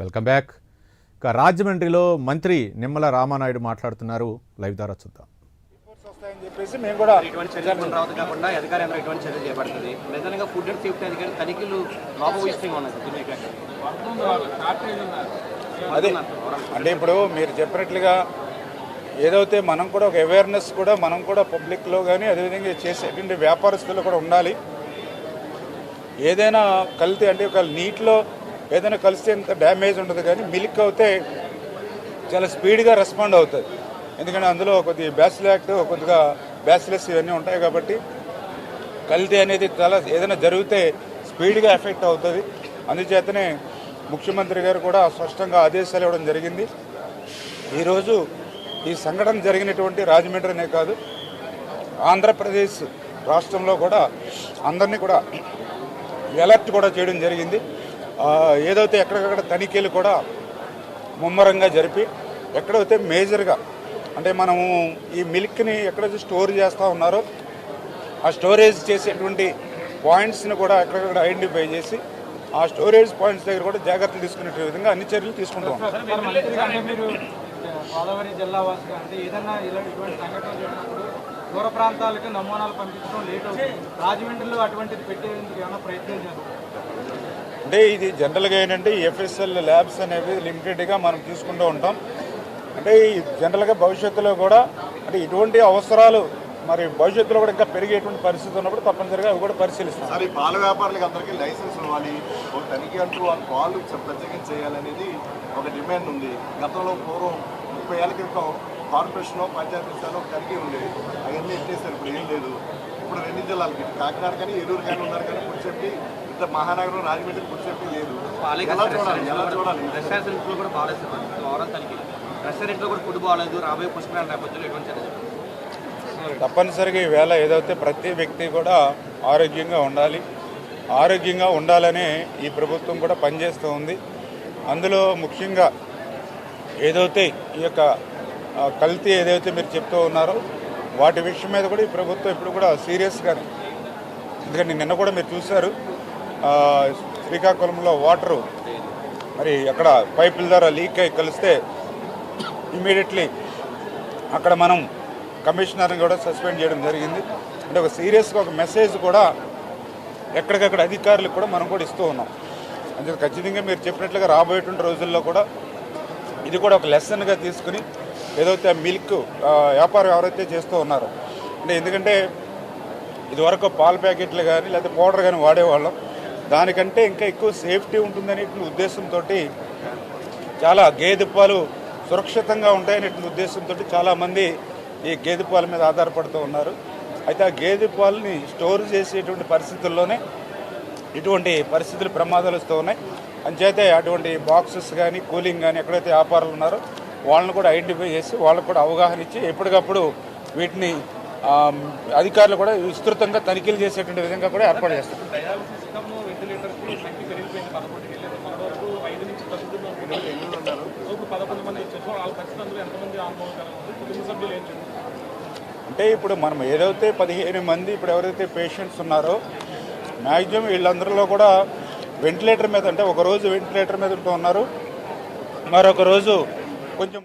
Welcome back. ఇక రాజమండ్రిలో మంత్రి నిమ్మల రామానాయుడు మాట్లాడుతున్నారు. లైవ్ ద్వారా చూద్దాం. చెప్పేసి మేము కూడా ఇటువంటి చర్యలు రావద్దు కాకుండా అధికారులు ఇటువంటి చర్యలు చేపడుతుంది. నిజంగా ఫుడ్ అండ్ సేఫ్టీ అధికారులు తనిఖీలు లోపభూయిష్టంగా ఉన్నాయి. అదే అంటే ఇప్పుడు మీరు చెప్పినట్లుగా ఏదైతే మనం కూడా ఒక అవేర్నెస్ కూడా మనం కూడా పబ్లిక్లో కానీ అదేవిధంగా చేసేటువంటి వ్యాపారస్తులు కూడా ఉండాలి. ఏదైనా కల్తీ అంటే ఒక నీటిలో ఏదైనా కలిస్తే ఎంత డ్యామేజ్ ఉండదు, కానీ మిల్క్ అయితే చాలా స్పీడ్గా రెస్పాండ్ అవుతుంది. ఎందుకంటే అందులో కొద్దిగా బ్యాసిలాక్ట్ కొద్దిగా బ్యాసిలస్ ఇవన్నీ ఉంటాయి కాబట్టి కల్తీ అనేది చాలా ఏదైనా జరిగితే స్పీడ్గా ఎఫెక్ట్ అవుతుంది. అందుచేతనే ముఖ్యమంత్రి గారు కూడా స్పష్టంగా ఆదేశాలు ఇవ్వడం జరిగింది. ఈరోజు ఈ సంఘటన జరిగినటువంటి రాజమండ్రినే కాదు, ఆంధ్రప్రదేశ్ రాష్ట్రంలో కూడా అందరినీ కూడా అలర్ట్ కూడా చేయడం జరిగింది. ఏదైతే ఎక్కడికక్కడ తనిఖీలు కూడా ముమ్మరంగా జరిపి ఎక్కడైతే మేజర్గా అంటే మనము ఈ మిల్క్ని ఎక్కడైతే స్టోర్ చేస్తూ ఉన్నారో ఆ స్టోరేజ్ చేసేటువంటి పాయింట్స్ని కూడా ఎక్కడికక్కడ ఐడెంటిఫై చేసి ఆ స్టోరేజ్ పాయింట్స్ దగ్గర కూడా జాగ్రత్తలు తీసుకునే విధంగా అన్ని చర్యలు తీసుకుంటాం. గోదావరి జిల్లా వాసులు అంటే ఏదైనా ఇటువంటి సంఘటనలు జరిగినప్పుడు దూర ప్రాంతాలకు నమూనాలు పంపించడం లేట్ అవుతుంది. రాజమండ్రిలో అటువంటిది పెట్టేందుకు ఏమైనా ప్రయత్నం చేస్తారు? అంటే ఇది జనరల్గా ఏంటంటే ఈ ఎఫ్ఎస్ఎల్ ల్యాబ్స్ అనేవి లిమిటెడ్గా మనం తీసుకుంటూ ఉంటాం. అంటే ఈ జనరల్గా భవిష్యత్తులో కూడా అంటే ఇటువంటి అవసరాలు మరి భవిష్యత్తులో కూడా ఇంకా పెరిగేటువంటి పరిస్థితి ఉన్నప్పుడు తప్పనిసరిగా అవి కూడా పరిశీలిస్తాం. సార్, ఈ పాల వ్యాపారులకు అందరికీ లైసెన్స్ ఇవ్వాలి, ఒక తనిఖీ అంటూ వాళ్ళ పాలు ప్రత్యేకంగా చేయాలనేది ఒక డిమాండ్ ఉంది. గతంలో పూర్వం 30 ఏళ్ల క్రితం కార్పొరేషన్లో పంచాయతీ స్థాయిలో ఒక తనిఖీ ఉండేది. అవన్నీ ఎత్తేసారు, ఇప్పుడు ఏం లేదు. ఇప్పుడు 2 జిల్లాలకి కాకినాడ కానీ ఏలూరు కానీ ఉన్నారు, కానీ ఫుడ్ సేఫ్టీ ఇంత మహానగరం రాజమండ్రి ఫుడ్ సేఫ్టీ లేదు. ఎలా చూడాలి? రెస్టారెంట్లో కూడా బాగాలేదు, ఓవరాల్ తనిఖీ రెస్టారెంట్లో కూడా ఫుడ్ బాగాలేదు. రాబోయే పుష్కరాల నేపథ్యంలో ఎటువంటి చర్యలు? తప్పనిసరిగా ఈవేళ ఏదైతే ప్రతి వ్యక్తి కూడా ఆరోగ్యంగా ఉండాలనే ఈ ప్రభుత్వం కూడా పనిచేస్తూ ఉంది. అందులో ముఖ్యంగా ఏదైతే ఈ యొక్క కల్తీ ఏదైతే మీరు చెప్తూ ఉన్నారో వాటి విషయం మీద కూడా ఈ ప్రభుత్వం ఇప్పుడు కూడా సీరియస్గానే, ఎందుకంటే నిన్న కూడా మీరు చూశారు శ్రీకాకుళంలో వాటరు మరి అక్కడ పైపుల ద్వారా లీక్ అయి కలిస్తే ఇమీడియట్లీ అక్కడ మనం కమిషనర్ని కూడా సస్పెండ్ చేయడం జరిగింది. అంటే ఒక సీరియస్గా ఒక మెసేజ్ కూడా ఎక్కడికక్కడ అధికారులకు కూడా మనం కూడా ఇస్తూ ఉన్నాం. అంటే ఖచ్చితంగా మీరు చెప్పినట్లుగా రాబోయేటువంటి రోజుల్లో కూడా ఇది కూడా ఒక లెసన్గా తీసుకుని ఏదైతే మిల్క్ వ్యాపారం ఎవరైతే చేస్తూ ఉన్నారో అంటే ఎందుకంటే ఇదివరకు పాల ప్యాకెట్లు కానీ లేకపోతే పౌడర్ కానీ వాడేవాళ్ళం, దానికంటే ఇంకా ఎక్కువ సేఫ్టీ ఉంటుందనే ఉద్దేశంతో చాలా గేదె పాలు సురక్షితంగా ఉంటాయనే ఉద్దేశంతో చాలామంది ఈ గేదె పాల మీద ఆధారపడుతూ ఉన్నారు. అయితే ఆ గేదె పాలని స్టోర్ చేసేటువంటి పరిస్థితుల్లోనే ఇటువంటి పరిస్థితులు ప్రమాదాలు వస్తూ ఉన్నాయి. అంచేతే అటువంటి బాక్సెస్ కానీ కూలింగ్ కానీ ఎక్కడైతే వ్యాపారులు ఉన్నారో వాళ్ళని కూడా ఐడెంటిఫై చేసి వాళ్ళకు కూడా అవగాహన ఇచ్చి ఎప్పటికప్పుడు వీటిని అధికారులు కూడా విస్తృతంగా తనిఖీలు చేసేటువంటి విధంగా కూడా ఏర్పాటు చేస్తారు. అంటే ఇప్పుడు మనం ఏదైతే 15 మంది ఇప్పుడు ఎవరైతే పేషెంట్స్ ఉన్నారో మ్యాక్సిమం వీళ్ళందరిలో కూడా వెంటిలేటర్ మీద అంటే ఒకరోజు వెంటిలేటర్ మీద ఉంటూ ఉన్నారు, మరొక రోజు కొంచెం